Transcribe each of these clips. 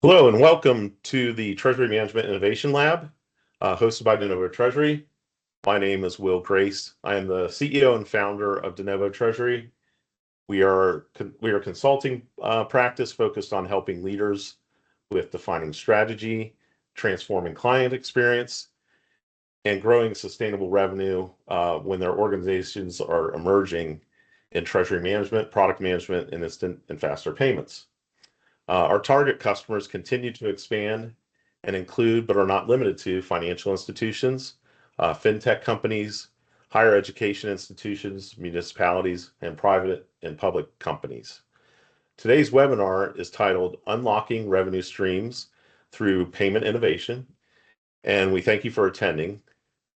Hello and welcome to the Treasury Management Innovation Lab, hosted by DeNovo Treasury. My name is Will Grace. I am the CEO and founder of DeNovo Treasury. We are a consulting practice focused on helping leaders with defining strategy, transforming client experience, and growing sustainable revenue when their organizations are emerging in treasury management, product management, and instant and faster payments. Our target customers continue to expand and include, but are not limited to, financial institutions, fintech companies, higher education institutions, municipalities, and private and public companies. Today's webinar is titled Unlocking Revenue Streams Through Payment Innovation, and we thank you for attending.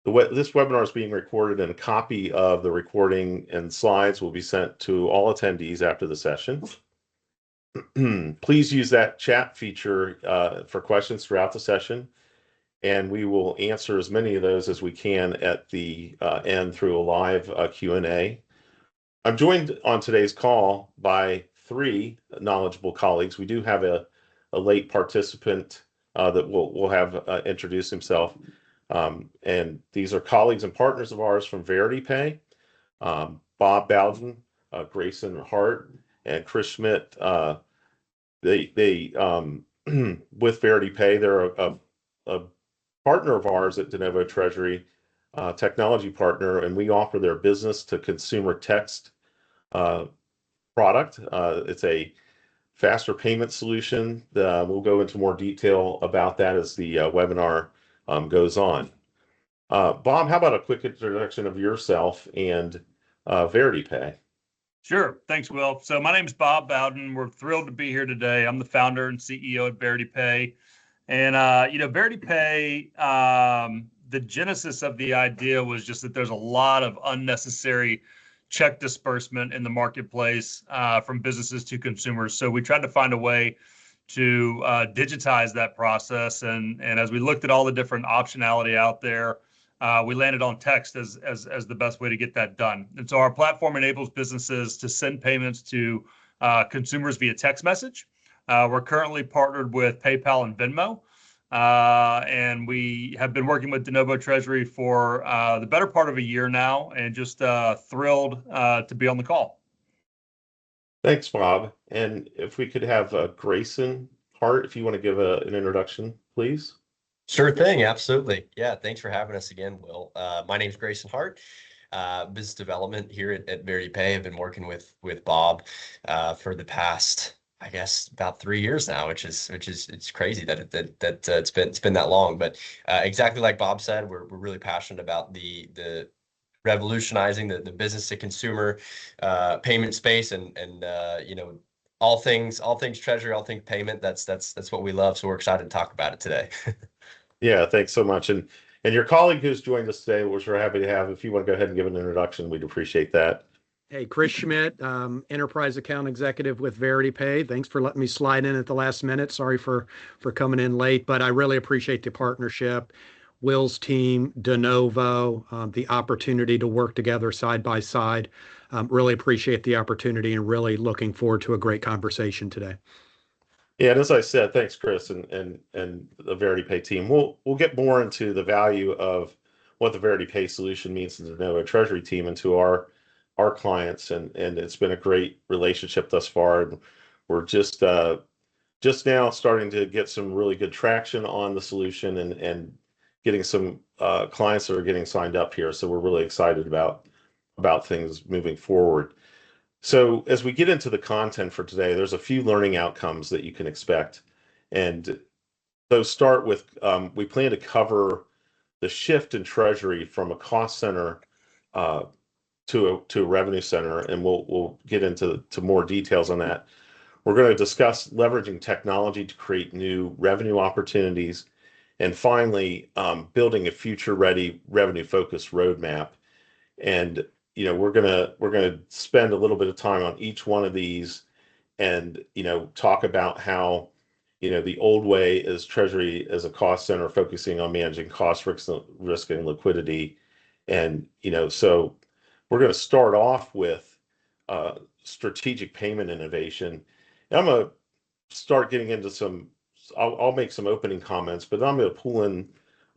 This webinar is being recorded, and a copy of the recording and slides will be sent to all attendees after the session. Please use that chat feature for questions throughout the session, and we will answer as many of those as we can at the end through a live Q&A. I'm joined on today's call by three knowledgeable colleagues. We do have a late participant that we'll have introduce himself, and these are colleagues and partners of ours from VerityPay, Bob Bowden, Grayson Hart, and Chris Schmidt. They with VerityPay, they're a partner of ours at DeNovo Treasury, technology partner, and we offer their business to consumer text product. It's a faster payment solution. We'll go into more detail about that as the webinar goes on. Bob, how about a quick introduction of yourself and VerityPay? Sure. Thanks, Will. So my name is Bob Bowden. We're thrilled to be here today. I'm the founder and CEO at VerityPay. And, VerityPay, the genesis of the idea was just that there's a lot of unnecessary check disbursement in the marketplace from businesses to consumers. So we tried to find a way to digitize that process. And as we looked at all the different optionality out there, we landed on text as the best way to get that done. And so our platform enables businesses to send payments to consumers via text message. We're currently partnered with PayPal and Venmo, and we have been working with DeNovo Treasury for the better part of a year now, and just thrilled to be on the call. Thanks, Bob. And if we could have Grayson Hart, if you want to give an introduction, please. Sure thing, absolutely. Yeah, thanks for having us again, Will. My name's Grayson Hart, business development here at VerityPay. I've been working with Bob for the past, I guess, about 3 years now, which is it's crazy that it's been that long. But exactly like Bob said, we're really passionate about the revolutionizing the business to consumer payment space, and all things treasury, all things payment. That's what we love. So we're excited to talk about it today. Yeah, thanks so much. And your colleague who's joined us today, which we're happy to have, if you want to go ahead and give an introduction, we'd appreciate that. Hey, Chris Schmidt, Enterprise Account Executive with VerityPay. Thanks for letting me slide in at the last minute. Sorry for coming in late, but I really appreciate the partnership. Will's team, DeNovo, the opportunity to work together side by side. Really appreciate the opportunity and really looking forward to a great conversation today. Yeah, and as I said, thanks, Chris, and the VerityPay team. We'll get more into the value of what the VerityPay solution means to the DeNovo Treasury team and to our clients, and it's been a great relationship thus far. And we're just now starting to get some really good traction on the solution and getting some clients that are getting signed up here. So we're really excited about things moving forward. So as we get into the content for today, there's a few learning outcomes that you can expect. And those start with, we plan to cover the shift in Treasury from a cost center to a revenue center, and we'll get into more details on that. We're going to discuss leveraging technology to create new revenue opportunities, and finally, building a future-ready, revenue-focused roadmap. And we're gonna spend a little bit of time on each one of these, and talk about how the old way is Treasury as a cost center, focusing on managing cost, risk and liquidity, and so we're going to start off with strategic payment innovation. And I'm going to start getting into some I'll make some opening comments, but I'm going to pull in,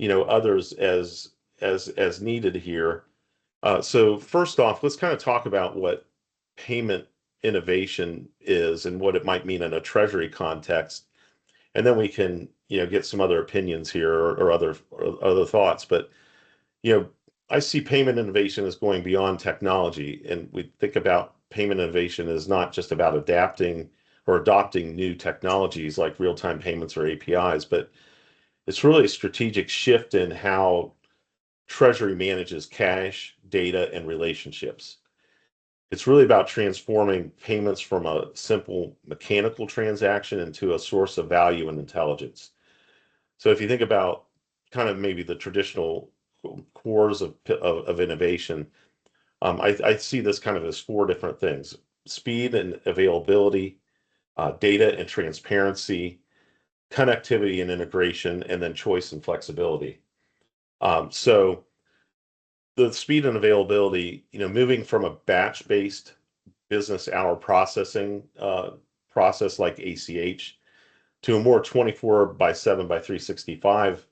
others as needed here. So first off, let's kind of talk about what payment innovation is and what it might mean in a treasury context, and then we can, get some other opinions here or other thoughts. But I see payment innovation as going beyond technology, and we think about payment innovation as not just about adapting or adopting new technologies like real-time payments or APIs, but it's really a strategic shift in how Treasury manages cash, data, and relationships. It's really about transforming payments from a simple mechanical transaction into a source of value and intelligence. So if you think about kind of maybe the traditional cores of innovation, I see this kind of as four different things: speed and availability, data and transparency, connectivity and integration, and then choice and flexibility. So the speed and availability, moving from a batch-based business hour processing process like ACH to a more 24 by 7 by 365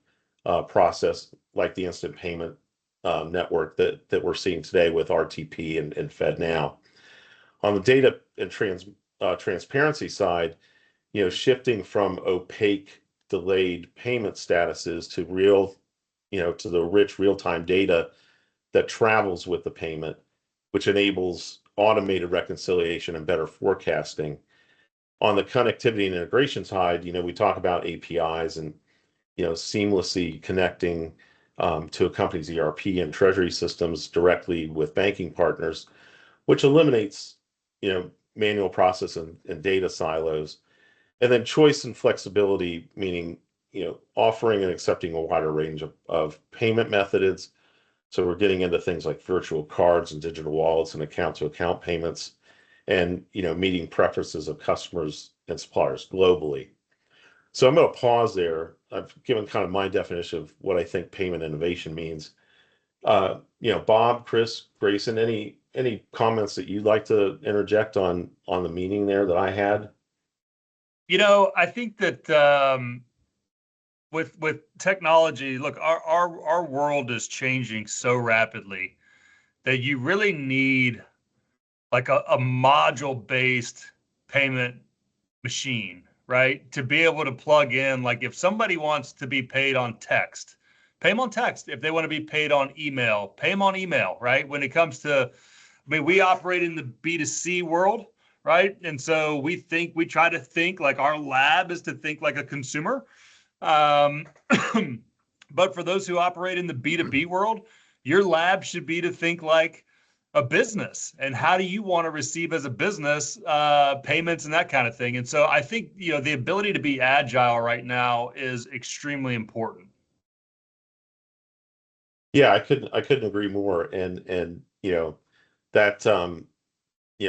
process like the instant payment network that we're seeing today with RTP and FedNow. On the data and transparency side, shifting from opaque, delayed payment statuses to real, to the rich real-time data that travels with the payment, which enables automated reconciliation and better forecasting. On the connectivity and integration side, we talk about APIs and, seamlessly connecting to a company's ERP and treasury systems directly with banking partners, which eliminates, manual process and data silos. And then choice and flexibility, meaning, offering and accepting a wider range of payment methods. So we're getting into things like virtual cards and digital wallets and account-to-account payments, and meeting preferences of customers and suppliers globally. So I'm going to pause there. I've given kind of my definition of what I think payment innovation means. Bob, Chris, Grayson, any comments that you'd like to interject on the meaning there that I had? I think that with technology, look, our world is changing so rapidly that you really need like a module-based payment machine, right? To be able to plug in, like if somebody wants to be paid on text, pay them on text. If they want to be paid on email, pay them on email, right? When it comes to, we operate in the B2C world, right? And so we try to think like our lab is to think like a consumer. But for those who operate in the B2B world, your lab should be to think like a business, and how do you want to receive as a business payments and that kind of thing. And so I think the ability to be agile right now is extremely important. Yeah, I couldn't agree more. And that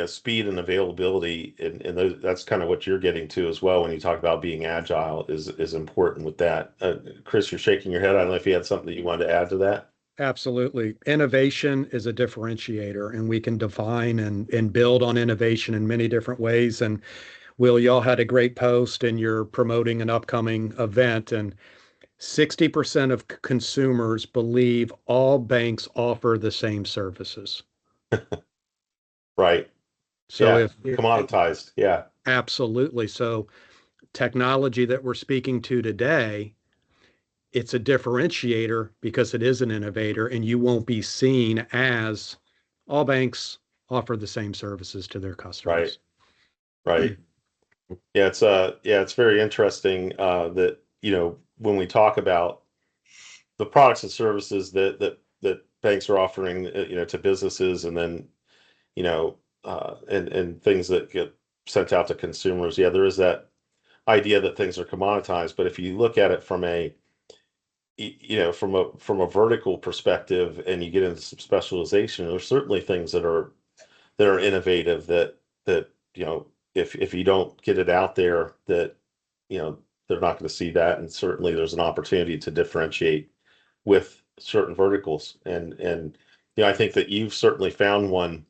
speed and availability, and that's kind of what you're getting to as well when you talk about being agile is important with that. Chris, you're shaking your head. I don't know if you had something that you wanted to add to that. Absolutely. Innovation is a differentiator, and we can define and build on innovation in many different ways. And Will, y'all had a great post, and you're promoting an upcoming event, and 60% of consumers believe all banks offer the same services. Right. So Yeah. if Commoditized. Yeah. absolutely. So technology that we're speaking to today, it's a differentiator because it is an innovator, and you won't be seen as all banks offer the same services to their customers. Right. Yeah, it's very interesting that when we talk about the products and services that banks are offering to businesses, and then and things that get sent out to consumers. Yeah, there is that idea that things are commoditized, but if you look at it from a from a vertical perspective, and you get into some specialization, there's certainly things that are innovative that if you don't get it out there, that they're not going to see that. And certainly there's an opportunity to differentiate with certain verticals, and I think that you've certainly found one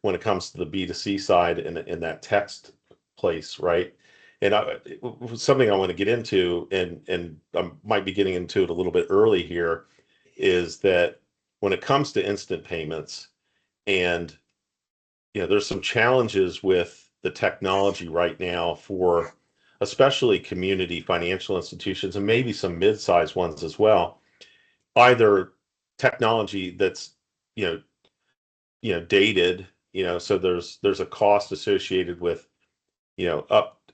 when it comes to the B2C side in that text place, right? And something I want to get into, and I might be getting into it a little bit early here, is that when it comes to instant payments, and there's some challenges with the technology right now for especially community financial institutions and maybe some mid-sized ones as well. Either technology that's you know dated, so there's a cost associated with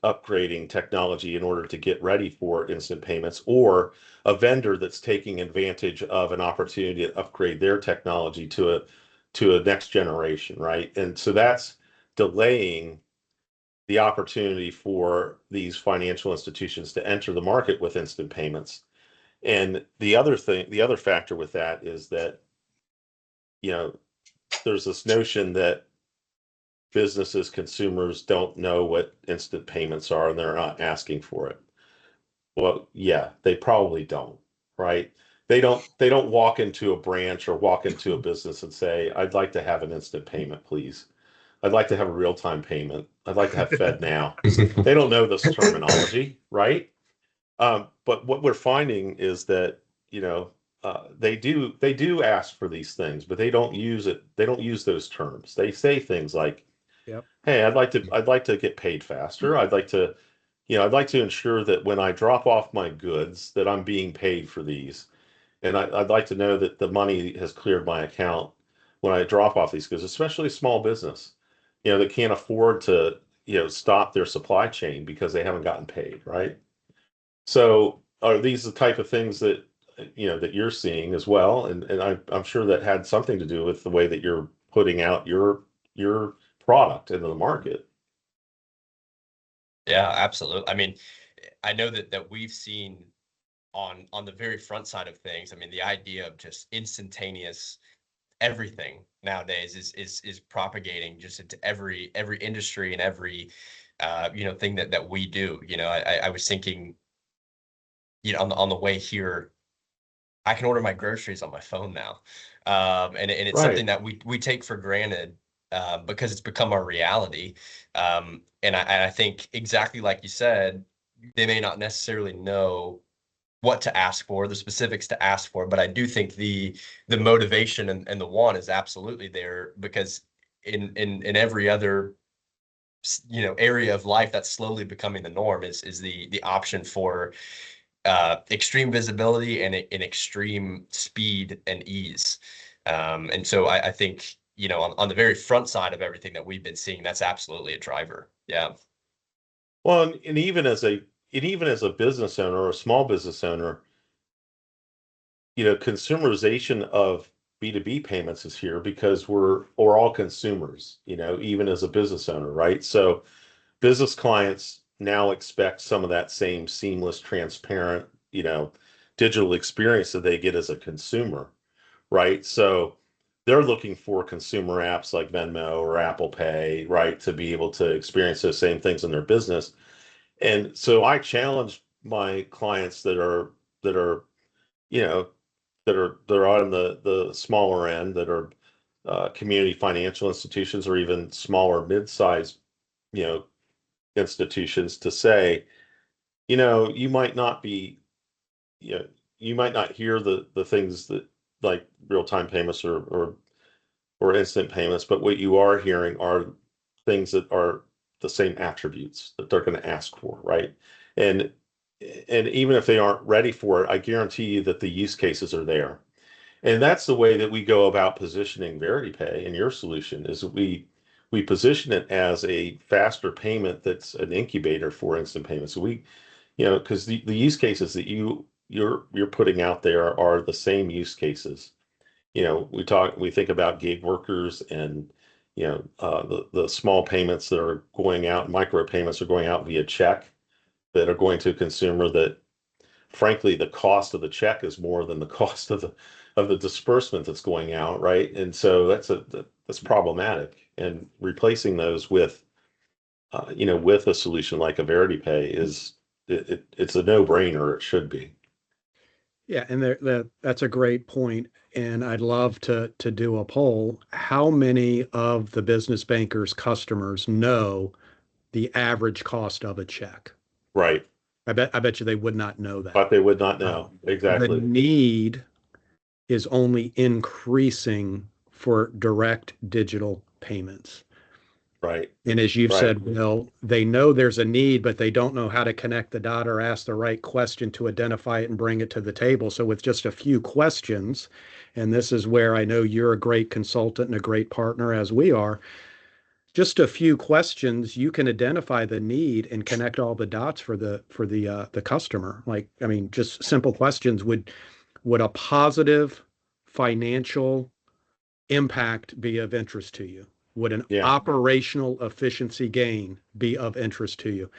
upgrading technology in order to get ready for instant payments, or a vendor that's taking advantage of an opportunity to upgrade their technology to a next generation, right? And so that's delaying the opportunity for these financial institutions to enter the market with instant payments. And the other factor with that is that, there's this notion that businesses, consumers don't know what instant payments are and they're not asking for it. Well, yeah, they probably don't, right? They don't walk into a branch or walk into a business and say, "I'd like to have an instant payment, please. I'd like to have a real-time payment. I'd like to have Fed now." They don't know this terminology, right? But what we're finding is that, they do ask for these things, but they don't use it. They don't use those terms. They say things like, Yep. "Hey, I'd like to get paid faster. I'd like to ensure that when I drop off my goods, that I'm being paid for these. And I'd like to know that the money has cleared my account when I drop off these goods," especially small business, that can't afford to, stop their supply chain because they haven't gotten paid, right? So are these the type of things that, that you're seeing as well? And I'm sure that had something to do with the way that you're putting out your product into the market. Yeah, absolutely. I mean, I know that we've seen on the very front side of things. I mean, the idea of just instantaneous everything nowadays is propagating just into every industry and every thing that we do. I was thinking, on the way here, I can order my groceries on my phone now. And it's something Right. that we take for granted, because it's become our reality. And I think exactly like you said, they may not necessarily know what to ask for, the specifics to ask for, but I do think the motivation and the want is absolutely there, because in every other area of life that's slowly becoming the norm is the option for extreme visibility and extreme speed and ease. And so I think, on the very front side of everything that we've been seeing, that's absolutely a driver. Yeah. Well, and even as a business owner or a small business owner, consumerization of B2B payments is here because we're all consumers, even as a business owner, right? So business clients now expect some of that same seamless, transparent, digital experience that they get as a consumer, right? So they're looking for consumer apps like Venmo or Apple Pay, right, to be able to experience those same things in their business. And so I challenge my clients that are you know that are on the smaller end, that are community financial institutions or even smaller mid-sized you know institutions, to say, you might not be, you know you might not hear the things that, like real-time payments or instant payments, but what you are hearing are things that are the same attributes that they're going to ask for, right? And and even if they aren't ready for it, I guarantee you that the use cases are there. And that's the way that we go about positioning VerityPay in your solution, is that we position it as a faster payment that's an incubator for instant payments. So because the use cases that you're putting out there are the same use cases. We think about gig workers and the small payments that are going out, micro payments are going out via check, that are going to a consumer, that frankly the cost of the check is more than the cost of the disbursement that's going out, right? And so that's problematic. And replacing those with a solution like a VerityPay it's a no-brainer. It should be. Yeah, and that's a great point. And I'd love to do a poll. How many of the business bankers' customers know the average cost of a check? Right. I bet you they would not know that. But they would not know. The Exactly. need is only increasing for direct digital payments. Right. And as you've Right. said, Will, they know there's a need, but they don't know how to connect the dot or ask the right question to identify it and bring it to the table. So with just a few questions, and this is where I know you're a great consultant and a great partner as we are, just a few questions, you can identify the need and connect all the dots for the customer. Like, I mean, just simple questions. Would a positive financial impact be of interest to you? Would an Yeah. operational efficiency gain be of interest to you?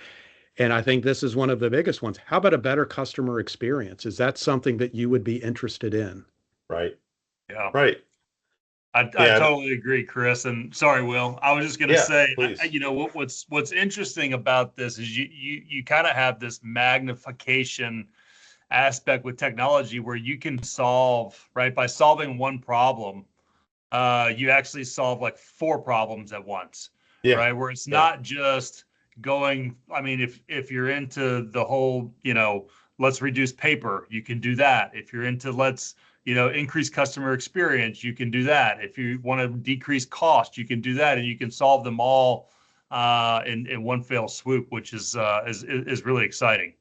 And I think this is one of the biggest ones. How about a better customer experience? Is that something that you would be interested in? Right. Yeah. Right. I Yeah. totally agree, Chris. And sorry, Will. I was just going to Yeah, say, please. what's interesting about this is you kind of have this magnification aspect with technology where you can solve, right, by solving one problem, you actually solve like 4 problems at once, Yeah. right? Where it's Yeah. not just going. I mean, if you're into the whole, let's reduce paper, you can do that. If you're into let's increase customer experience, you can do that. If you want to decrease cost, you can do that, and you can solve them all in one fell swoop, which is really exciting.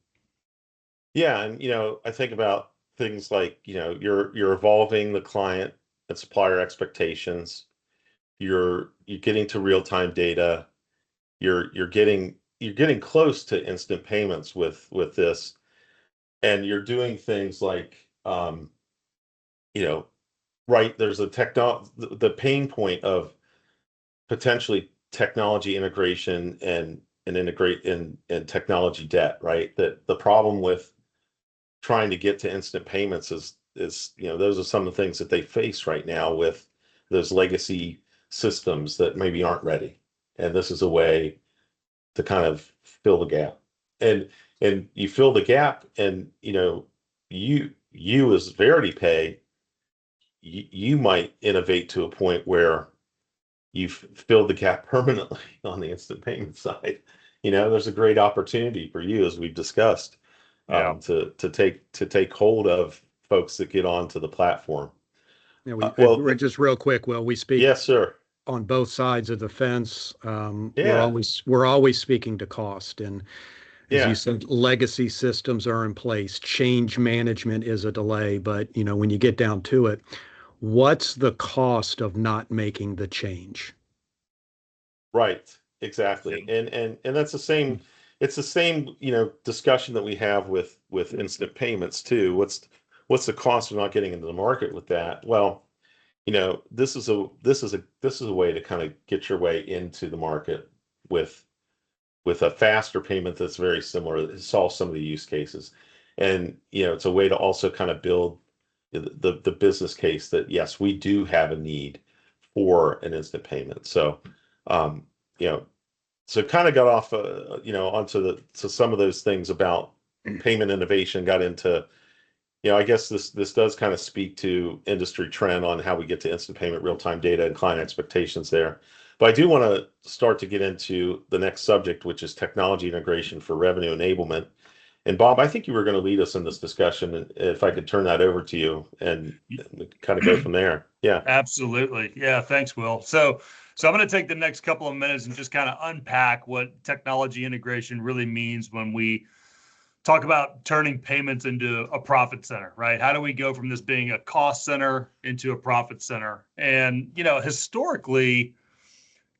Yeah. And, I think about things like, you're evolving the client and supplier expectations. You're getting to real-time data. You're getting close to instant payments with this. And you're doing things like, right, there's the pain point of potentially technology integration and integrate in technology debt, right? That the problem with trying to get to instant payments is those are some of the things that they face right now with those legacy systems that maybe aren't ready. And this is a way to kind of fill the gap. And you fill the gap, and you as VerityPay, you might innovate to a point where you've filled the gap permanently on the instant payment side. There's a great opportunity for you, as we've discussed, Yeah. to take hold of folks that get onto the platform. Yeah, Well, we're just real quick. Well, we speak yes, sir. on both sides of the fence. Yeah. We're always speaking to cost, and as Yeah. you said, legacy systems are in place. Change management is a delay, but when you get down to it, what's the cost of not making the change? Right. Exactly. And that's the same. It's the same, discussion that we have with instant payments too. What's the cost of not getting into the market with that? Well, this is a way to kind of get your way into the market with a faster payment that's very similar, that solves some of the use cases. And it's a way to also kind of build the business case that yes, we do have a need for an instant payment. So um, so kind of got off onto some of those things about payment innovation, got into I guess this does kind of speak to industry trend on how we get to instant payment, real-time data, and client expectations there. But I do want to start to get into the next subject, which is technology integration for revenue enablement. And Bob, I think you were going to lead us in this discussion, and if I could turn that over to you and kind of go from there. Yeah. Absolutely. Yeah. Thanks, Will. So I'm going to take the next couple of minutes and just kind of unpack what technology integration really means when we talk about turning payments into a profit center, right? How do we go from this being a cost center into a profit center? And, historically,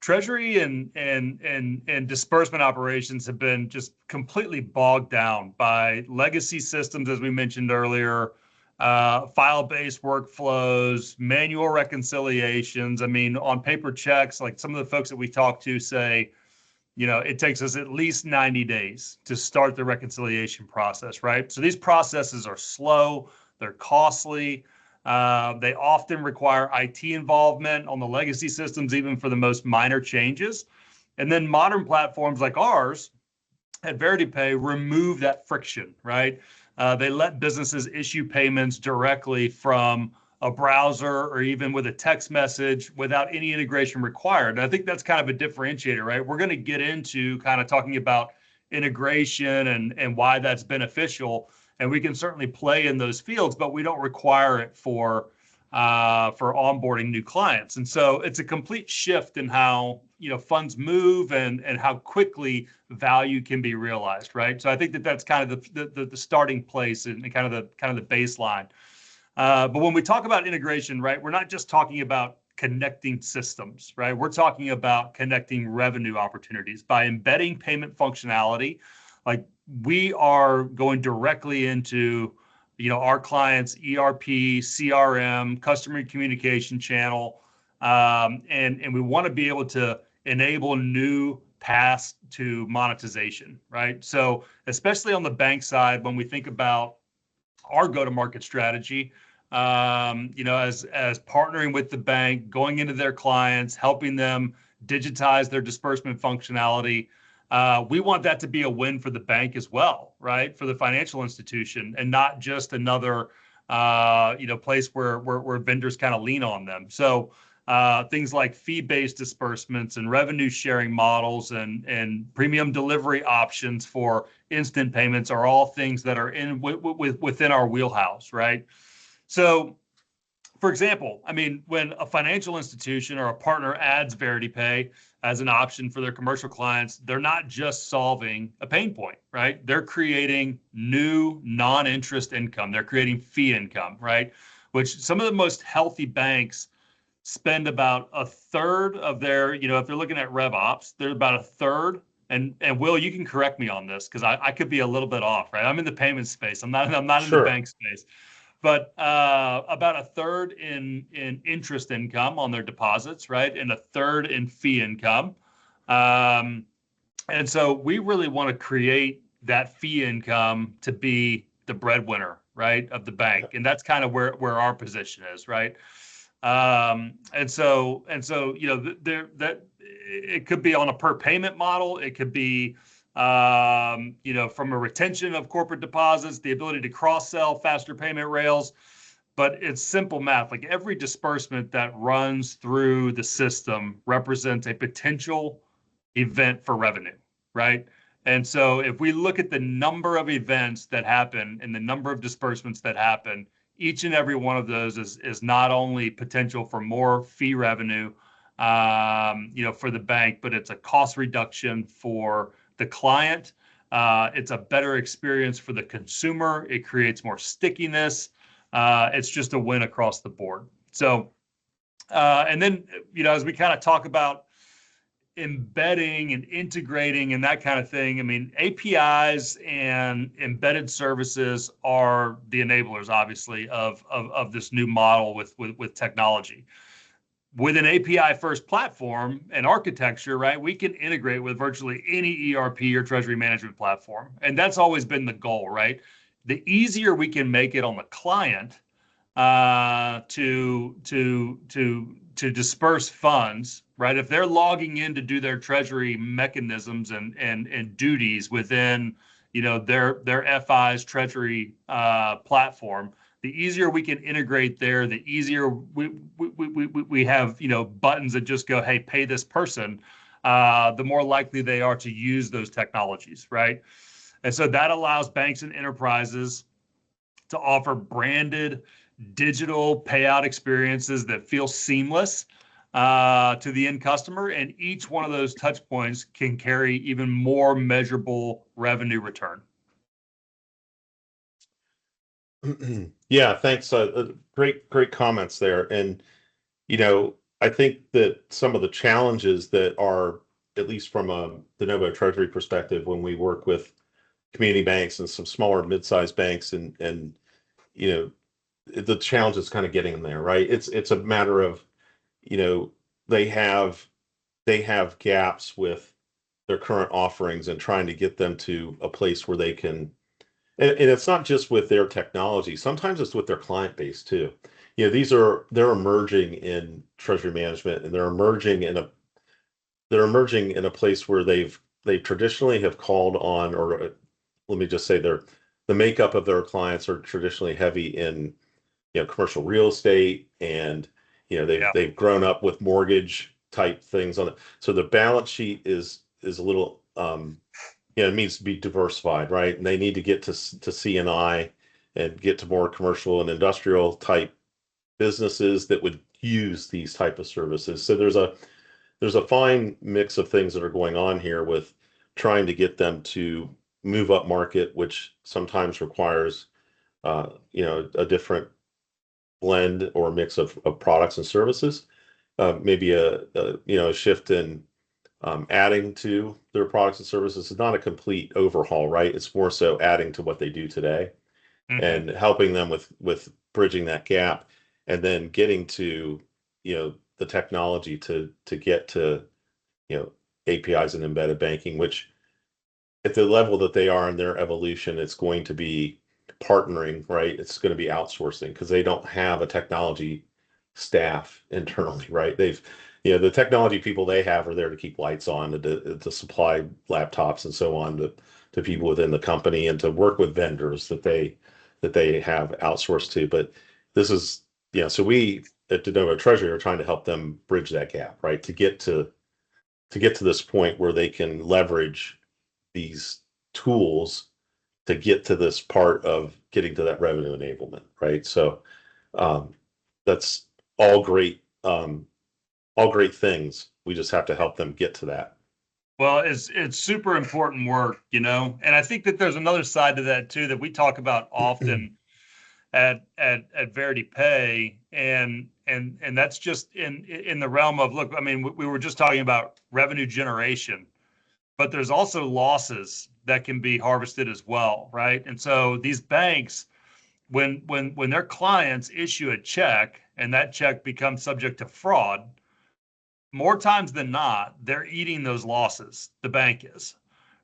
treasury and disbursement operations have been just completely bogged down by legacy systems, as we mentioned earlier, file-based workflows, manual reconciliations. I mean, on paper checks, like some of the folks that we talk to say, it takes us at least 90 days to start the reconciliation process, right? So these processes are slow, they're costly. They often require IT involvement on the legacy systems, even for the most minor changes. And then modern platforms like ours at VerityPay remove that friction, right? They let businesses issue payments directly from a browser or even with a text message without any integration required. And I think that's kind of a differentiator, right? We're going to get into kind of talking about integration and why that's beneficial. And we can certainly play in those fields, but we don't require it for onboarding new clients. And so it's a complete shift in how, funds move and how quickly value can be realized, right? So I think that's kind of the starting place and kind of the baseline. But when we talk about integration, right, we're not just talking about connecting systems, right? We're talking about connecting revenue opportunities by embedding payment functionality. Like we are going directly into, our clients' ERP, CRM, customer communication channel, and we want to be able to enable new paths to monetization, right? So especially on the bank side, when we think about our go-to-market strategy, as partnering with the bank, going into their clients, helping them digitize their disbursement functionality. We want that to be a win for the bank as well, right? For the financial institution, and not just another, place where vendors kind of lean on them. So things like fee-based disbursements and revenue sharing models and premium delivery options for instant payments are all things that are within our wheelhouse, right? So, for example, when a financial institution or a partner adds VerityPay as an option for their commercial clients, they're not just solving a pain point, right? They're creating new non-interest income. They're creating fee income, right? Which some of the most healthy banks spend about a third of their, if they're looking at rev ops, they're about a third. And Will, you can correct me on this because I could be a little bit off, right? I'm in the payment space. I'm not in the bank space. But about a third in interest income on their deposits, right? And a third in fee income. And so we really want to create that fee income to be the breadwinner, right, of the bank. And that's kind of where our position is, right? And so that it could be on a per payment model. It could be from a retention of corporate deposits, the ability to cross-sell faster payment rails. But it's simple math. Like every disbursement that runs through the system represents a potential event for revenue, right? And so if we look at the number of events that happen and the number of disbursements that happen, each and every one of those is not only potential for more fee revenue, for the bank, but it's a cost reduction for the client. It's a better experience for the consumer. It creates more stickiness. It's just a win across the board. So, and then, as we kind of talk about embedding and integrating and that kind of thing, APIs and embedded services are the enablers, obviously, of this new model with technology. With an API-first platform and architecture, right, we can integrate with virtually any ERP or treasury management platform. And that's always been the goal, right? The easier we can make it on the client to disperse funds, right? If they're logging in to do their treasury mechanisms and duties within, their FI's treasury platform, the easier we can integrate there, the easier we have, buttons that just go, hey, pay this person, the more likely they are to use those technologies, right? And so that allows banks and enterprises to offer branded digital payout experiences that feel seamless to the end customer. And each one of those touch points can carry even more measurable revenue return. Yeah, thanks. Great comments there. And, I think that some of the challenges that are, at least from a DeNovo Treasury perspective, when we work with community banks and some smaller mid-sized banks and the challenge is kind of getting them there, right? It's a matter of, they have gaps with their current offerings and trying to get them to a place where they can. And it's not just with their technology. Sometimes it's with their client base too. They're emerging in treasury management, and they're emerging in a place where they traditionally have called on, or let me just say the makeup of their clients are traditionally heavy in, commercial real estate, and they've grown up with mortgage type things on it. So the balance sheet is a little it needs to be diversified, right? And they need to get to C&I and get to more commercial and industrial type businesses that would use these type of services. So there's a fine mix of things that are going on here with trying to get them to move up market, which sometimes requires a different blend or mix of products and services. Maybe a shift in adding to their products and services. Is not a complete overhaul, right? It's more so adding to what they do today and helping them with bridging that gap, and then getting to the technology to get to APIs and embedded banking, which at the level that they are in their evolution, it's going to be partnering, right? It's going to be outsourcing because they don't have a technology staff internally, right? The technology people they have are there to keep lights on, to supply laptops and so on to people within the company and to work with vendors that they have outsourced to. But this is, so we at DeNovo Treasury are trying to help them bridge that gap, right? To get to this point where they can leverage these tools to get to this part of getting to that revenue enablement, right? So that's all great things. We just have to help them get to that. Well, it's super important work, and I think that there's another side to that too that we talk about often at VerityPay, and that's just in the realm of, look, I mean, we were just talking about revenue generation, but there's also losses that can be harvested as well, right? And so these banks, when their clients issue a check and that check becomes subject to fraud, more times than not, they're eating those losses. The bank is,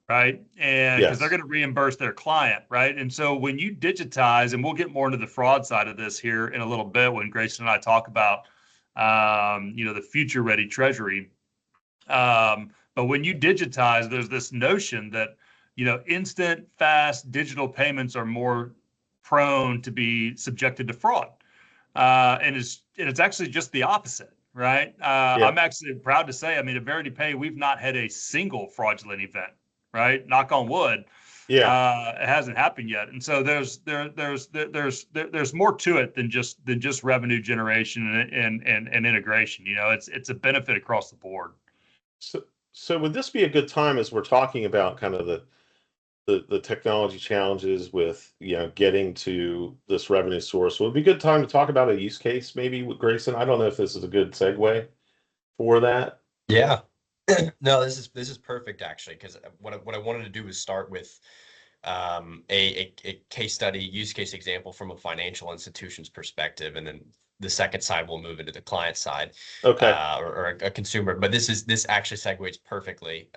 right? And because they're going to reimburse their client, right? And so when you digitize, and we'll get more into the fraud side of this here in a little bit when Grayson and I talk about, the future ready treasury. But when you digitize, there's this notion that, instant, fast digital payments are more prone to be subjected to fraud. And it's actually just the opposite, right? I'm actually proud to say, I mean, at VerityPay, we've not had a single fraudulent event, right? Knock on wood. It hasn't happened yet. And so there's more to it than just revenue generation and integration. It's a benefit across the board. So would this be a good time, as we're talking about kind of the technology challenges with getting to this revenue source? Would it be a good time to talk about a use case maybe with Grayson? I don't know if this is a good segue for that. Yeah. No, this is perfect actually, because what I wanted to do was start with a case study, use case example from a financial institution's perspective, and then the second side will move into the client side, or a consumer. But this actually segues perfectly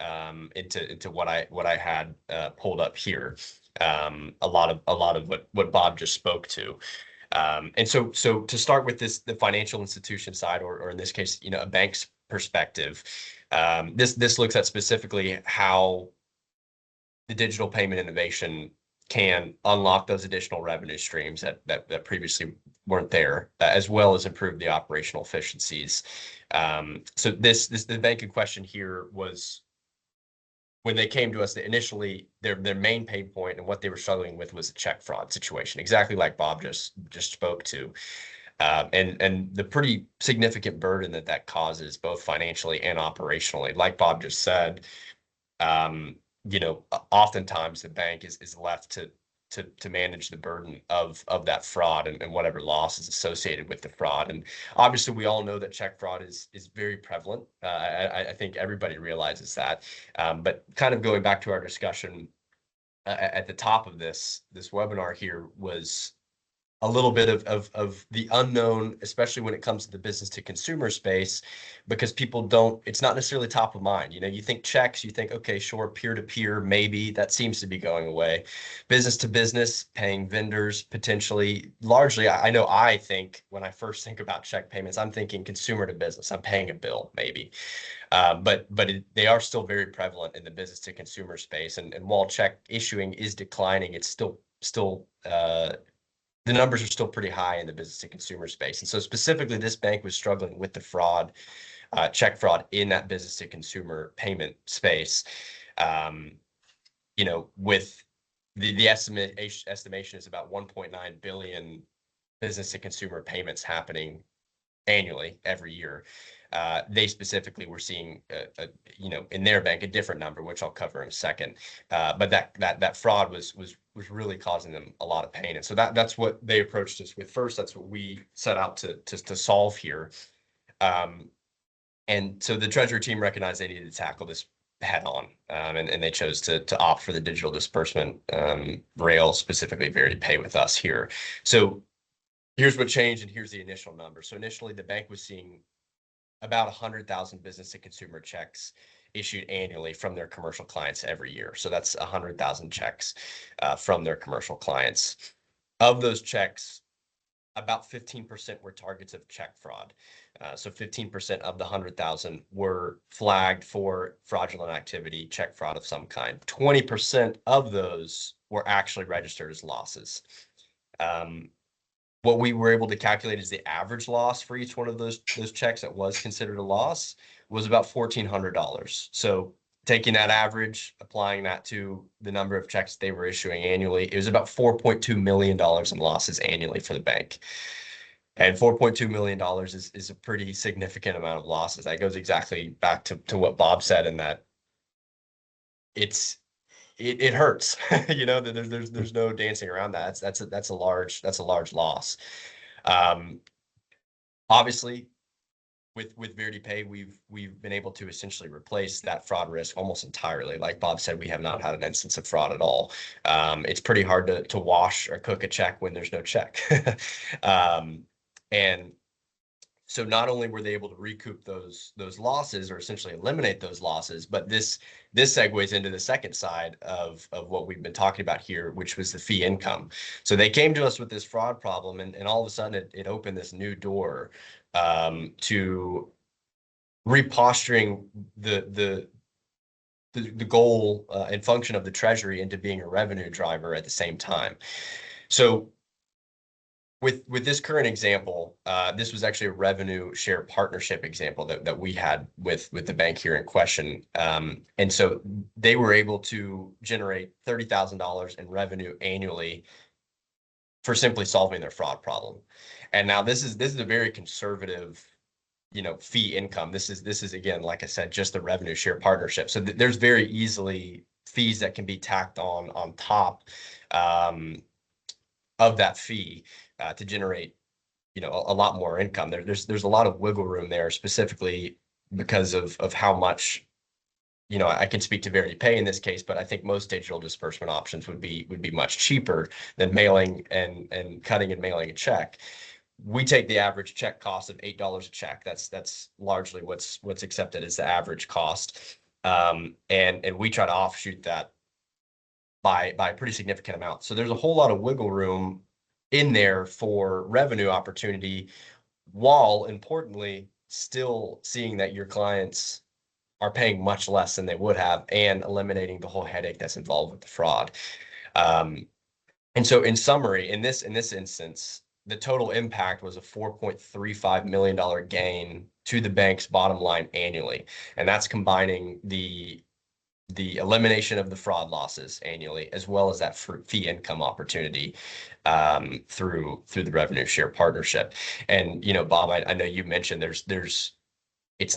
into what I had pulled up here. A lot of what Bob just spoke to. And so to start with the financial institution side, or in this case, a bank's perspective, this looks at specifically how the digital payment innovation can unlock those additional revenue streams that previously weren't there, as well as improve the operational efficiencies. So the bank in question here was, when they came to us, initially their main pain point and what they were struggling with was a check fraud situation, exactly like Bob just spoke to, and the pretty significant burden that causes, both financially and operationally. Like Bob just said, oftentimes the bank is left to manage the burden of that fraud and whatever loss is associated with the fraud. And obviously we all know that check fraud is very prevalent. I think everybody realizes that. But kind of going back to our discussion at the top of this webinar here, was a little bit of the unknown, especially when it comes to the business to consumer space, because it's not necessarily top of mind. You think checks, you think, okay, sure, peer-to-peer, maybe that seems to be going away. Business to business, paying vendors, potentially, largely, I think when I first think about check payments, I'm thinking consumer to business. I'm paying a bill, maybe. But they are still very prevalent in the business to consumer space. And while check issuing is declining, it's still the numbers are still pretty high in the business to consumer space. And so specifically, this bank was struggling with the fraud, check fraud in that business to consumer payment space. with the estimation is about 1.9 billion business to consumer payments happening annually every year. They specifically were seeing, in their bank, a different number, which I'll cover in a second. But that fraud was really causing them a lot of pain. And so that's what they approached us with first. That's what we set out to solve here. And so the Treasury team recognized they needed to tackle this head on, and they chose to opt for the digital disbursement rail, specifically VerityPay with us here. So here's what changed, and here's the initial number. So initially, the bank was seeing about 100,000 business to consumer checks issued annually from their commercial clients every year. So that's 100,000 checks from their commercial clients. Of those checks, about 15% were targets of check fraud. So 15% of the 100,000 were flagged for fraudulent activity, check fraud of some kind. 20% of those were actually registered as losses. What we were able to calculate is the average loss for each one of those checks that was considered a loss was about $1,400. So taking that average, applying that to the number of checks they were issuing annually, it was about $4.2 million in losses annually for the bank. And $4.2 million is a pretty significant amount of losses. That goes exactly back to what Bob said, in that it hurts. There's no dancing around that. That's a large loss. Obviously, with VerityPay, we've been able to essentially replace that fraud risk almost entirely. Like Bob said, we have not had an instance of fraud at all. It's pretty hard to wash or cook a check when there's no check. And so not only were they able to recoup those losses, or essentially eliminate those losses, but this segues into the second side of what we've been talking about here, which was the fee income. So they came to us with this fraud problem, and all of a sudden it opened this new door to reposturing the goal and function of the Treasury into being a revenue driver at the same time. So with this current example, this was actually a revenue share partnership example that we had with the bank here in question. And so they were able to generate $30,000 in revenue annually for simply solving their fraud problem. And now this is a very conservative, fee income. This is again, like I said, just the revenue share partnership. So there's very easily fees that can be tacked on top of that fee to generate, a lot more income. There's a lot of wiggle room there, specifically because of how much, I can speak to VerityPay in this case, but I think most digital disbursement options would be much cheaper than mailing and cutting and mailing a check. We take the average check cost of $8 a check. That's largely what's accepted as the average cost, and we try to offshoot that by a pretty significant amount. So there's a whole lot of wiggle room in there for revenue opportunity, while importantly still seeing that your clients are paying much less than they would have, and eliminating the whole headache that's involved with the fraud. And so in summary, in this instance, the total impact was a $4.35 million gain to the bank's bottom line annually. And that's combining the elimination of the fraud losses annually, as well as that fee income opportunity through the revenue share partnership. And, Bob, I know you mentioned it's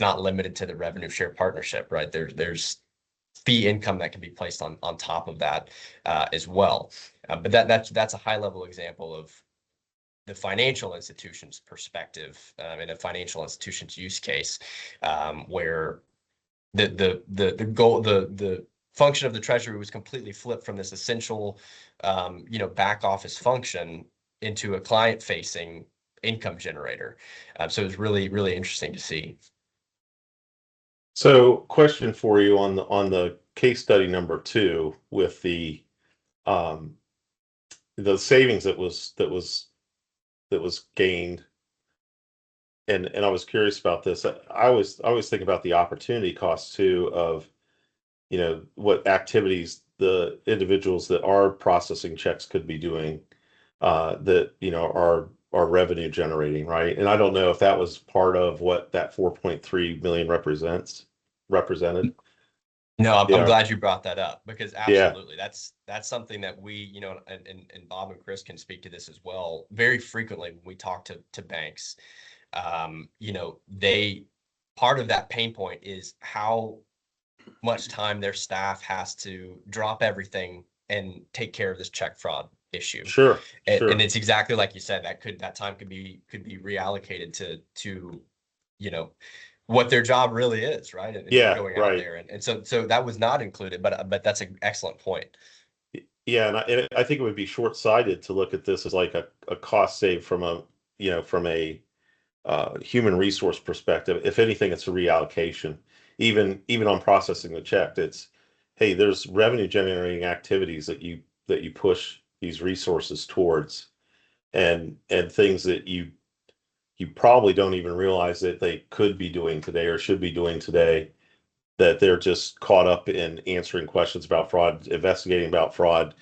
not limited to the revenue share partnership, right? There's fee income that can be placed on top of that as well. But that's a high level example of the financial institution's perspective in a financial institution's use case, where the goal, the function of the Treasury was completely flipped from this essential, back office function into a client-facing income generator. So it was really, really interesting to see. So, question for you on the case study number 2 with the savings that was gained, and I was curious about this. I was thinking about the opportunity cost too of, what activities the individuals that are processing checks could be doing that are revenue generating, right? And I don't know if that was part of what that 4.3 million represented. No, I'm Yeah. glad you brought that up, because Yeah. absolutely, that's something that we, you know, and Bob and Chris can speak to this as well. Very frequently when we talk to banks, you know, part of that pain point is how much time their staff has to drop everything and take care of this check fraud issue. Sure. And Sure. it's exactly like you said, that time could be reallocated to, you know, what their job really is, right? And Yeah. going out Right. there. And so that was not included, but that's an excellent point. Yeah, and I think it would be short-sighted to look at this as like a cost save from a, from a human resource perspective. If anything, it's a reallocation. Even on processing the check, it's, hey, there's revenue generating activities that you push these resources towards, and things that you probably don't even realize that they could be doing today or should be doing today, that they're just caught up in answering questions about fraud, investigating about fraud,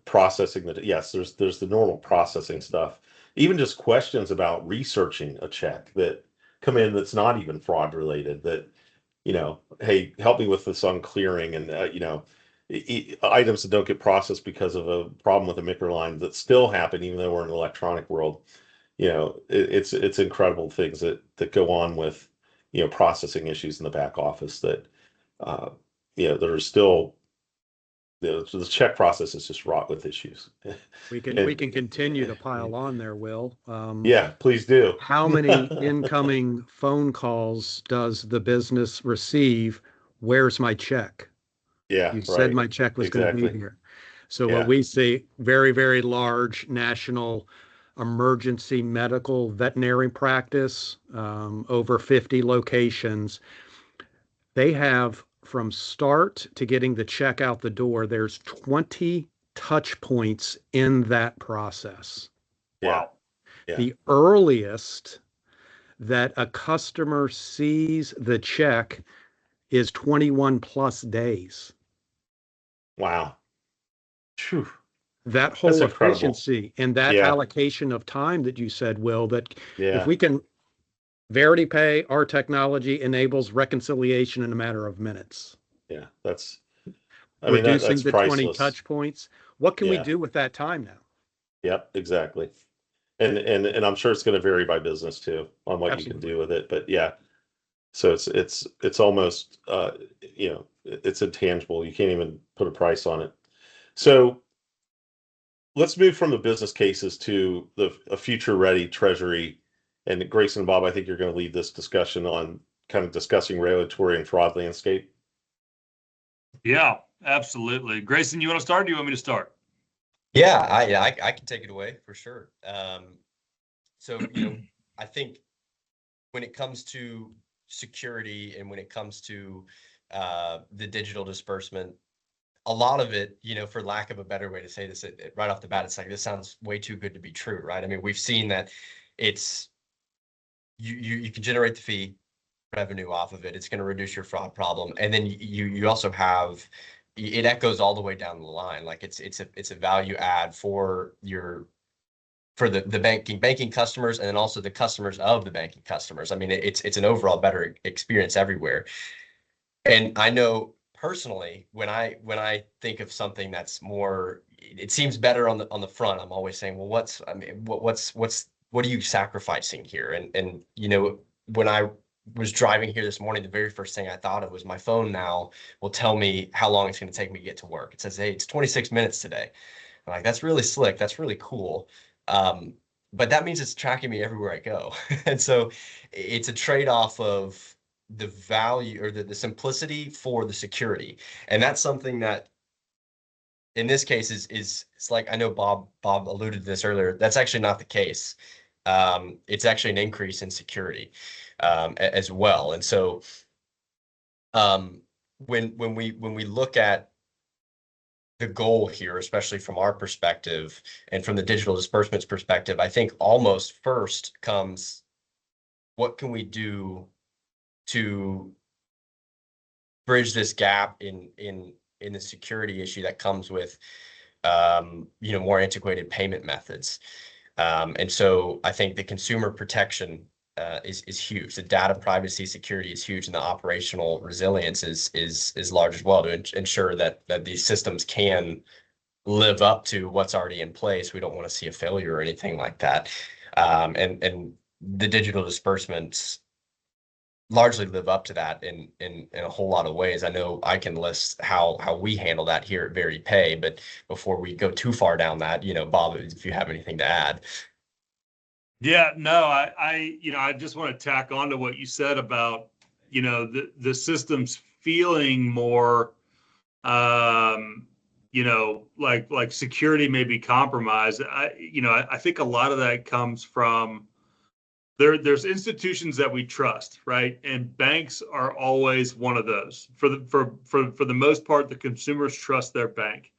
processing yes, there's the normal processing stuff, even just questions about researching a check that come in that's not even fraud related, that, hey, help me with this on clearing, and, items that don't get processed because of a problem with a micro line that still happen, even though we're in an electronic world. It's incredible things that go on with, processing issues in the back office that, uh, there are still, the check process is just wrought with issues. We can And continue to pile on there, Will. yeah, please do. How many incoming phone calls does the business receive? Where's my check? Yeah, You said right. my check was going to be Exactly. here. So Yeah. what we see, very, very large national emergency medical veterinary practice, over 50 locations. They have, from start to getting the check out the door, there's 20 touch points in that process. Yeah. Wow. Yeah. The earliest that a customer sees the check is 21 plus days. Wow. Phew. That That's whole incredible. efficiency and that Yeah. allocation of time that you said, Will, that Yeah. if we can, VerityPay, our technology enables reconciliation in a matter of minutes. Yeah. That's Reducing the 20 priceless. touch points. What can we Yeah. do with that time now? Yep, exactly. And I'm sure it's going to vary by business too on what you can Absolutely. do with it. But yeah, so it's almost, it's intangible. You can't even put a price on it. So let's move from the business cases to a future ready treasury. And Grayson and Bob, I think you're going to lead this discussion on kind of discussing regulatory and fraud landscape. Yeah, absolutely. Grayson, you want to start? Or do you want me to start? Yeah, I can take it away for sure. So, I think when it comes to security and when it comes to the digital disbursement, a lot of it, for lack of a better way to say this, right off the bat, it's like, this sounds way too good to be true, right? I mean, we've seen that it's you can generate the fee revenue off of it. It's going to reduce your fraud problem, and then you also have, it echoes all the way down the line. Like it's a value add for the banking customers, and then also the customers of the banking customers. I mean, it's an overall better experience everywhere. And I know personally, when I think of something that's more, it seems better on the front, I'm always saying, well, what are you sacrificing here? And when I was driving here this morning, the very first thing I thought of was my phone now will tell me how long it's going to take me to get to work. It says, hey, it's 26 minutes today. I'm like, that's really slick. That's really cool. But that means it's tracking me everywhere I go. And so it's a trade-off of the value, or the simplicity for the security. And that's something that in this case is it's like, I know Bob alluded to this earlier. That's actually not the case. It's actually an increase in security as well. And so when we look at the goal here, especially from our perspective and from the digital disbursements perspective, I think almost first comes, what can we do to bridge this gap in the security issue that comes with more antiquated payment methods. And so I think the consumer protection is huge. The data privacy security is huge, and the operational resilience is large as well to ensure that these systems can live up to what's already in place. We don't want to see a failure or anything like that. And the digital disbursements largely live up to that in a whole lot of ways. I know I can list how we handle that here at VerityPay, but before we go too far down that, Bob, if you have anything to add. Yeah, no, I just want to tack on to what you said about, the systems feeling more, like security may be compromised. I think a lot of that comes from there's institutions that we trust, right? And banks are always one of those. For the most part, the consumers trust their bank.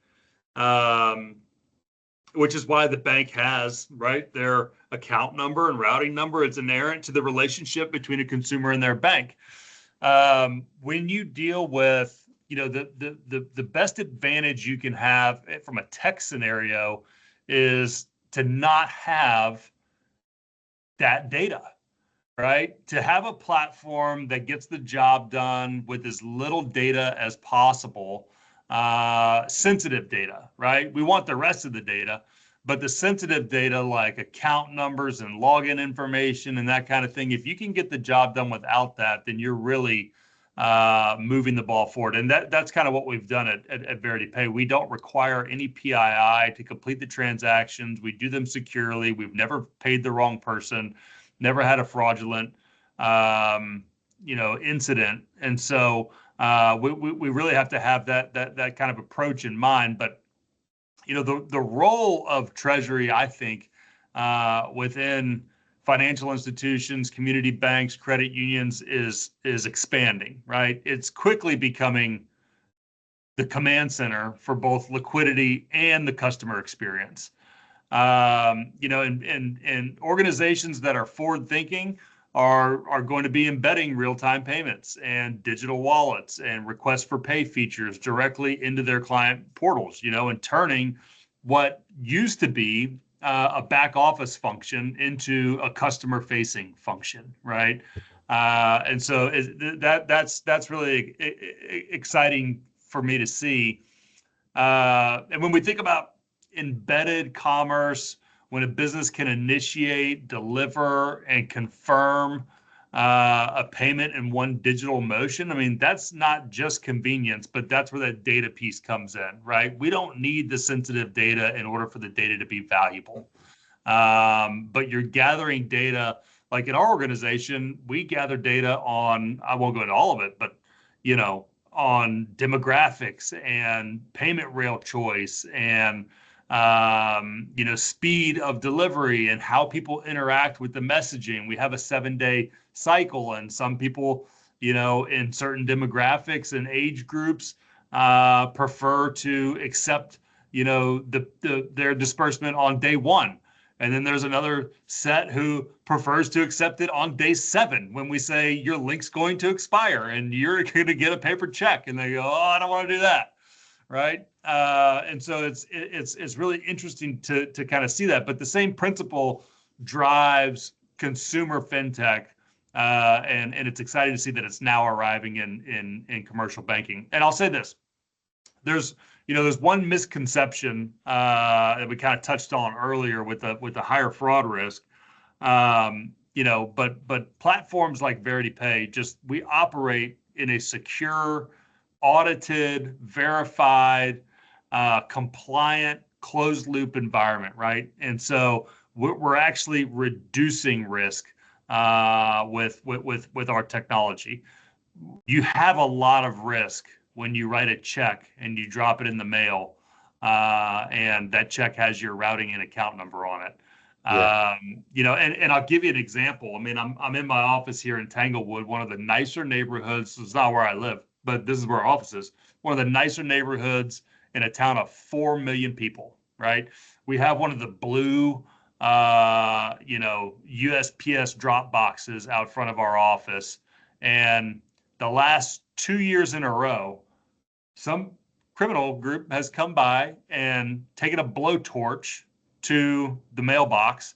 Which is why the bank has, right, their account number and routing number. It's inherent to the relationship between a consumer and their bank. When you deal with, the best advantage you can have from a tech scenario is to not have that data, right? To have a platform that gets the job done with as little data as possible. Sensitive data, right? We want the rest of the data, but the sensitive data like account numbers and login information and that kind of thing, if you can get the job done without that, then you're really moving the ball forward. And that's kind of what we've done at VerityPay. We don't require any PII to complete the transactions. We do them securely. We've never paid the wrong person, never had a fraudulent incident. And so we really have to have that kind of approach in mind. But the role of Treasury, I think, within financial institutions, community banks, credit unions is expanding. Right, it's quickly becoming the command center for both liquidity and the customer experience. And organizations that are forward thinking are going to be embedding real-time payments and digital wallets and request for pay features directly into their client portals, and turning what used to be a back office function into a customer facing function, right? And so that's really exciting for me to see. And when we think about embedded commerce, when a business can initiate, deliver, and confirm a payment in one digital motion, I mean, that's not just convenience, but that's where that data piece comes in, right? We don't need the sensitive data in order for the data to be valuable. But you're gathering data, like in our organization, we gather data on, I won't go into all of it, but, on demographics and payment rail choice and speed of delivery and how people interact with the messaging. We have a 7-day cycle, and some people, in certain demographics and age groups, prefer to accept, their disbursement on day 1. And then there's another set who prefers to accept it on day 7 when we say your link's going to expire and you're going to get a paper check, and they go, "Oh, I don't want to do that." Right. And so it's really interesting to kind of see that. But the same principle drives consumer fintech. And it's exciting to see that it's now arriving in commercial banking. And I'll say this, there's one misconception that we kind of touched on earlier with the higher fraud risk. But platforms like VerityPay, we operate in a secure, audited, verified, compliant, closed loop environment, right? And so we're actually reducing risk with our technology. You have a lot of risk when you write a check and you drop it in the mail, and that check has your routing and account number on it. Yeah. And I'll give you an example. I mean, I'm in my office here in Tanglewood, one of the nicer neighborhoods. It's not where I live, but this is where our office is. One of the nicer neighborhoods in a town of 4 million people, right? We have one of the blue, USPS drop boxes out front of our office. And the last 2 years in a row, some criminal group has come by and taken a blowtorch to the mailbox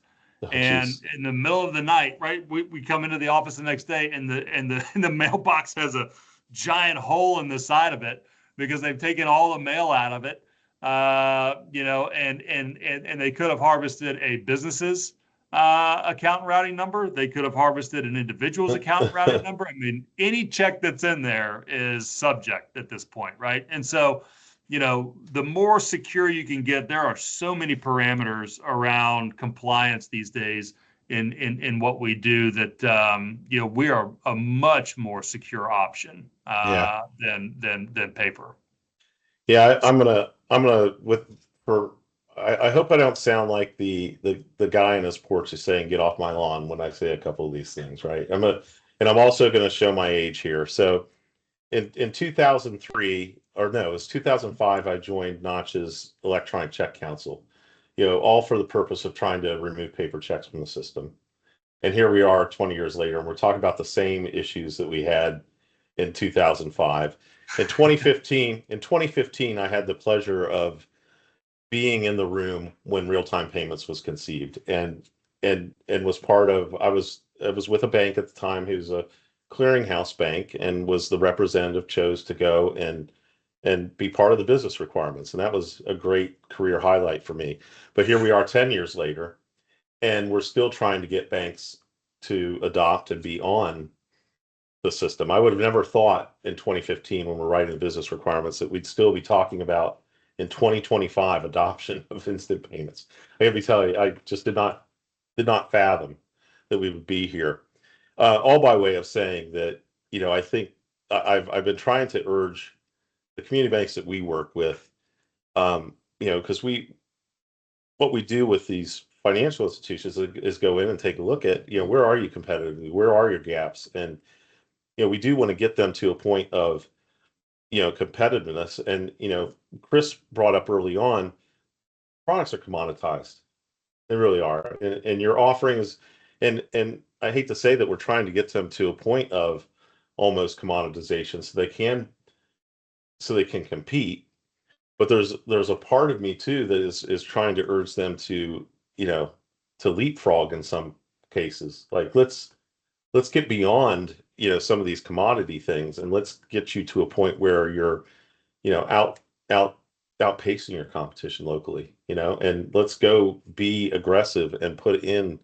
And geez. in the middle of the night, right, we come into the office the next day, and the mailbox has a giant hole in the side of it because they've taken all the mail out of it. And they could have harvested a business's account routing number. They could have harvested an individual's account routing number. I mean, any check that's in there is subject at this point, right? And so, the more secure you can get, there are so many parameters around compliance these days in what we do that, we are a much more secure option than paper. Yeah, I'm gonna I hope I don't sound like the guy in his porch is saying get off my lawn when I say a couple of these things, right? And I'm also gonna show my age here. So in 2003, or no, it was 2005, I joined Notch's Electronic Check Council, all for the purpose of trying to remove paper checks from the system. And here we are 20 years later, and we're talking about the same issues that we had in 2005. In 2015, I had the pleasure of being in the room when real-time payments was conceived, and was part of. I was with a bank at the time who's a clearinghouse bank, and was the representative chose to go and be part of the business requirements, and that was a great career highlight for me. But here we are 10 years later, and we're still trying to get banks to adopt and be on the system. I would have never thought in 2015, when we're writing the business requirements, that we'd still be talking about in 2025 adoption of instant payments. I gotta be telling you, I just did not fathom that we would be here. All by way of saying that, I think I've been trying to urge the community banks that we work with, because what we do with these financial institutions is go in and take a look at, where are you competitively, where are your gaps, and we do want to get them to a point of, competitiveness. And, Chris brought up early on, products are commoditized. They really are. And your offerings, and I hate to say that we're trying to get them to a point of almost commoditization so they can compete. But there's a part of me too that is trying to urge them to, to leapfrog in some cases. Like let's get beyond, some of these commodity things, and let's get you to a point where you're, outpacing your competition locally, and let's go be aggressive and put in,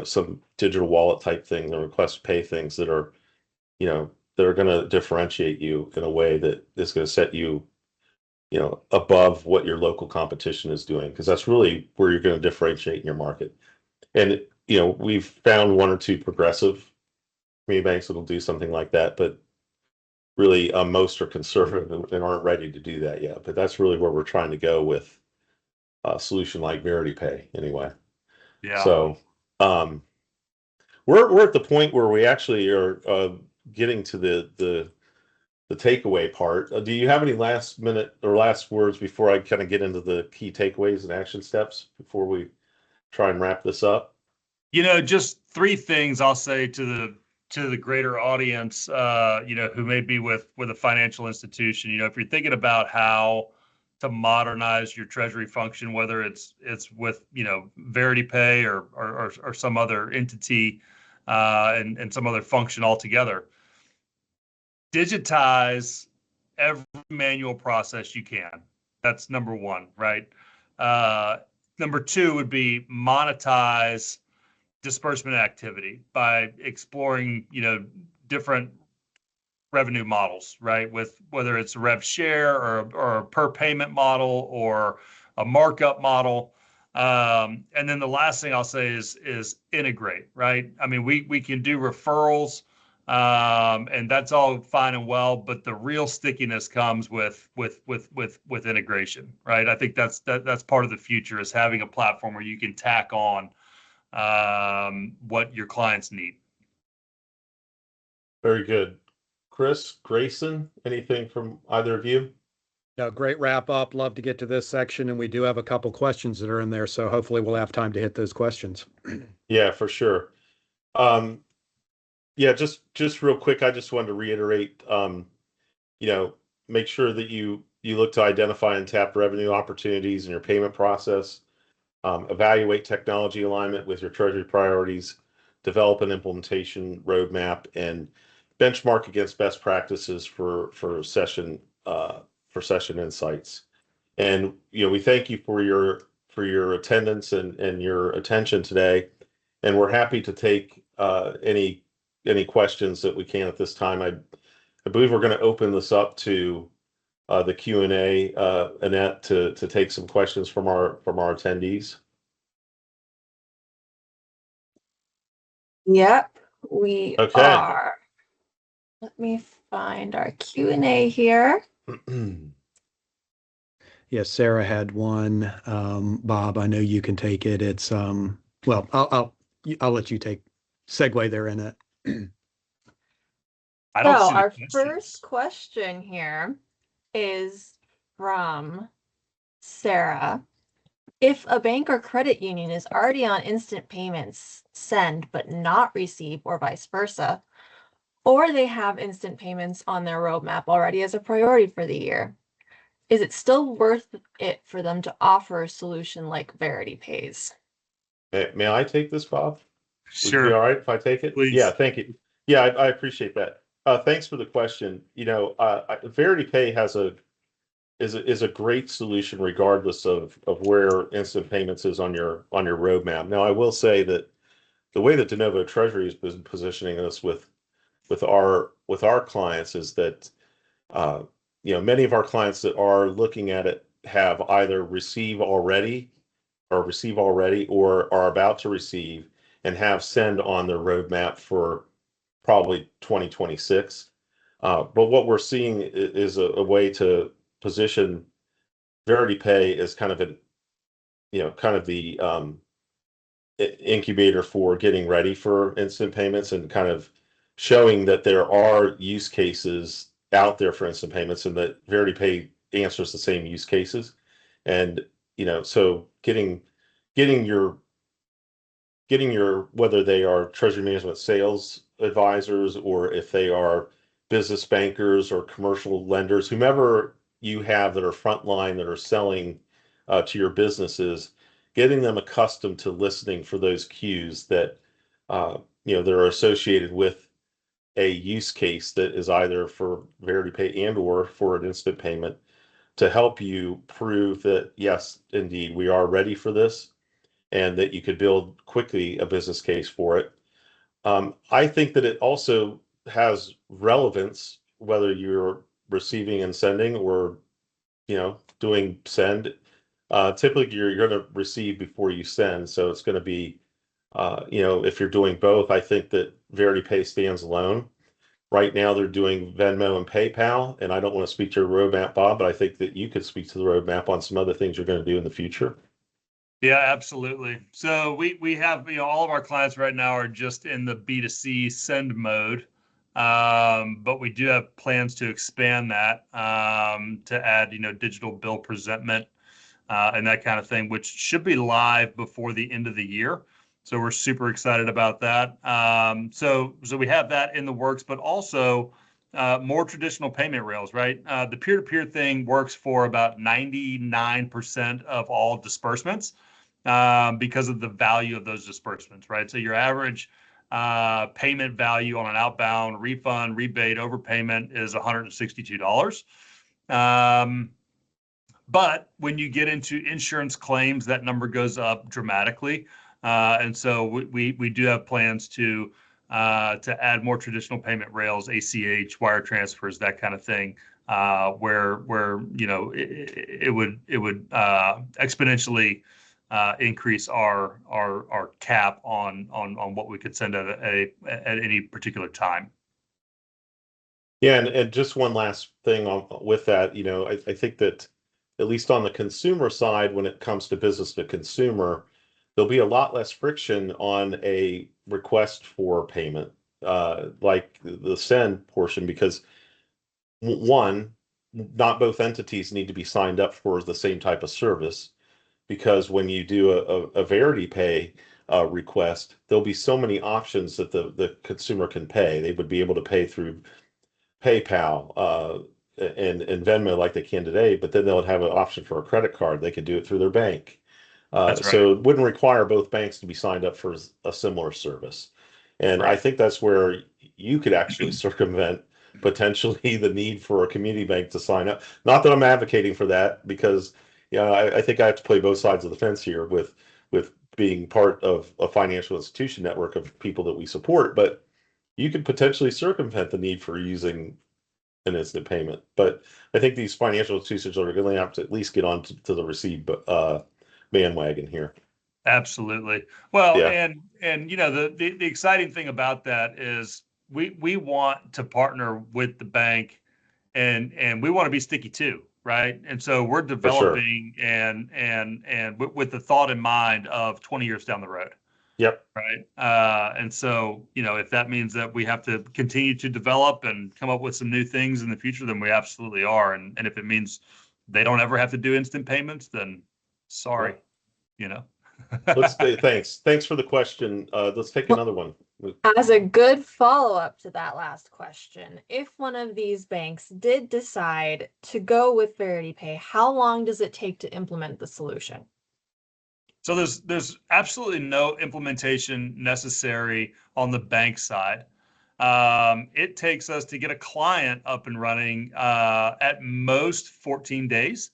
some digital wallet type thing, the request to pay things that are, that are going to differentiate you in a way that is going to set you, above what your local competition is doing, because that's really where you're going to differentiate in your market. And, we've found one or two progressive community banks that'll do something like that, but really most are conservative and aren't ready to do that yet. But that's really where we're trying to go with a solution like VerityPay anyway. Yeah. So we're at the point where we actually are getting to the takeaway part. Do you have any last minute or last words before I kind of get into the key takeaways and action steps before we try and wrap this up? Just three things I'll say to the greater audience, who may be with a financial institution. If you're thinking about how to modernize your treasury function, whether it's with VerityPay or some other entity and some other function altogether, digitize every manual process you can. That's number one, right? Number two would be monetize disbursement activity by exploring, different revenue models, right? With whether it's a rev share or a per payment model or a markup model. And then the last thing I'll say is integrate, right? I mean, we can do referrals, and that's all fine and well, but the real stickiness comes with integration, right? I think that's part of the future, is having a platform where you can tack on what your clients need. Very good. Chris, Grayson, anything from either of you? No, great wrap up. Love to get to this section, and we do have a couple questions that are in there, so hopefully we'll have time to hit those questions. Yeah, for sure. Yeah, just real quick, I just wanted to reiterate, make sure that you look to identify and tap revenue opportunities in your payment process. evaluate technology alignment with your treasury priorities, develop an implementation roadmap, and benchmark against best practices for session insights. And we thank you for your attendance and your attention today. And we're happy to take any questions that we can at this time. I believe we're going to open this up to the Q&A, Annette, to take some questions from our attendees. Yep, we Okay. are. Let me find our Q&A here. Yes, Sarah had one. Bob, I know you can take it. It's well, I'll let you segue there in it. I don't So see the our questions. first question here is from Sarah. If a bank or credit union is already on instant payments send but not receive, or vice versa, or they have instant payments on their roadmap already as a priority for the year, is it still worth it for them to offer a solution like VerityPay's? May I take this, Bob? Would you be Sure. all right if I take it? Please. Yeah, thank you. Yeah, I appreciate that. Thanks for the question. VerityPay is a great solution regardless of where instant payments is on your roadmap. Now, I will say that the way that DeNovo Treasury has been positioning us with our clients is that many of our clients that are looking at it have either received already or are about to receive and have send on their roadmap for probably 2026. But what we're seeing is a way to position VerityPay as kind of the incubator for getting ready for instant payments and kind of showing that there are use cases out there for instant payments and that VerityPay answers the same use cases. And so getting your whether they are treasury management sales advisors or if they are business bankers or commercial lenders, whomever you have that are frontline that are selling to your businesses, getting them accustomed to listening for those cues that that are associated with a use case that is either for VerityPay and or for an instant payment to help you prove that yes, indeed, we are ready for this and that you could build quickly a business case for it. I think that it also has relevance whether you're receiving and sending or doing send. Typically, you're going to receive before you send, so it's going to be if you're doing both. I think that VerityPay stands alone. Right now, they're doing Venmo and PayPal, and I don't want to speak to your roadmap, Bob, but I think that you could speak to the roadmap on some other things you're going to do in the future. Yeah, absolutely. So we have, all of our clients right now are just in the B2C send mode. But we do have plans to expand that to add, digital bill presentment and that kind of thing, which should be live before the end of the year. So we're super excited about that. So we have that in the works, but also more traditional payment rails, right? The peer-to-peer thing works for about 99% of all disbursements because of the value of those disbursements, right? So your average payment value on an outbound refund, rebate, overpayment is $162. But when you get into insurance claims, that number goes up dramatically. And so we do have plans to add more traditional payment rails, ACH, wire transfers, that kind of thing, where it would exponentially increase our cap on what we could send at any particular time. Yeah, and just one last thing with that, I think that at least on the consumer side, when it comes to business to consumer, there'll be a lot less friction on a request for payment, like the send portion, because one, not both entities need to be signed up for the same type of service. Because when you do a VerityPay request, there'll be so many options that the consumer can pay. They would be able to pay through PayPal and Venmo like they can today, but then they'll have an option for a credit card. They could do it through their bank. That's right. So it wouldn't require both banks to be signed up for a similar service. And I Right. think that's where you could actually circumvent potentially the need for a community bank to sign up. Not that I'm advocating for that, because I think I have to play both sides of the fence here with being part of a financial institution network of people that we support. But you could potentially circumvent the need for using an instant payment. But I think these financial institutions are going to have to at least get on to the receive bandwagon here. Absolutely. Well, Yeah. and the exciting thing about that is we want to partner with the bank, and we want to be sticky too, right? And so we're sure. developing and with the thought in mind of 20 years down the road. Yep. Right. And so, if that means that we have to continue to develop and come up with some new things in the future, then we absolutely are. And if it means they don't ever have to do instant payments, then sorry, Thanks for the question. Let's take another one. As a good follow-up to that last question, if one of these banks did decide to go with VerityPay, how long does it take to implement the solution? So there's absolutely no implementation necessary on the bank side. It takes us to get a client up and running at most 14 days.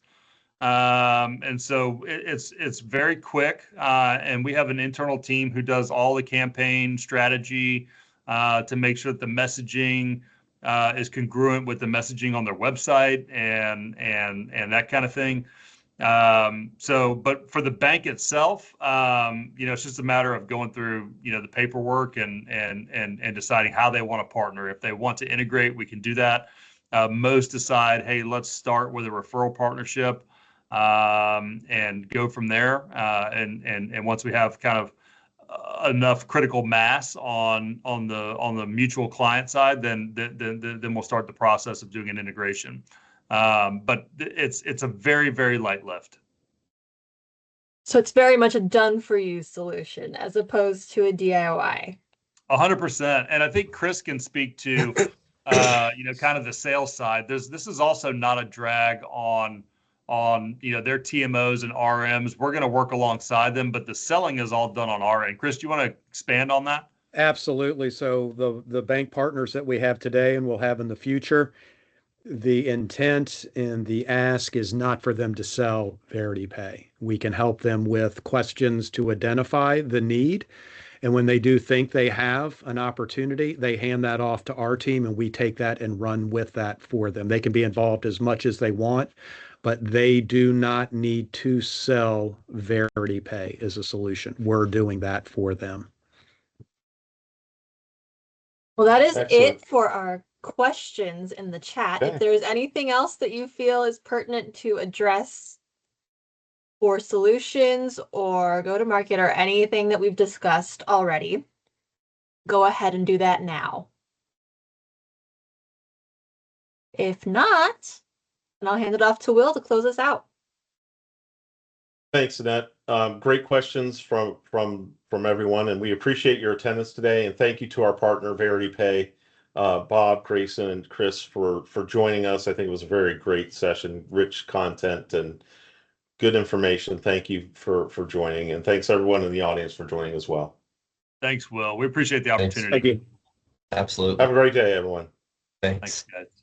And so it's very quick. And we have an internal team who does all the campaign strategy to make sure that the messaging is congruent with the messaging on their website and that kind of thing. But for the bank itself, it's just a matter of going through, the paperwork and deciding how they want to partner. If they want to integrate, we can do that. Most decide, hey, let's start with a referral partnership, and go from there. And once we have kind of enough critical mass on the mutual client side, then we'll start the process of doing an integration. But it's a very, very light lift. So it's very much a done for you solution as opposed to a DIY. 100%. And I think Chris can speak to, kind of the sales side. This is also not a drag on their TMOs and RMs. We're going to work alongside them, but the selling is all done on our end. Chris, do you want to expand on that? Absolutely. So the bank partners that we have today and will have in the future, the intent and the ask is not for them to sell VerityPay. We can help them with questions to identify the need. And when they do think they have an opportunity, they hand that off to our team and we take that and run with that for them. They can be involved as much as they want, but they do not need to sell VerityPay as a solution. We're doing that for them. Well, that is Excellent. it for our questions in the chat. Okay. If there's anything else that you feel is pertinent to address for solutions or go to market or anything that we've discussed already, go ahead and do that now. If not, then I'll hand it off to Will to close us out. Thanks, Annette. Great questions from everyone, and we appreciate your attendance today. And thank you to our partner, VerityPay, Bob, Grayson, and Chris for joining us. I think it was a very great session, rich content and good information. Thank you for joining, and thanks everyone in the audience for joining as well. Thanks, Will. We appreciate the opportunity. Thank you. Absolutely. Have a great day, everyone. Thanks. Thanks, guys.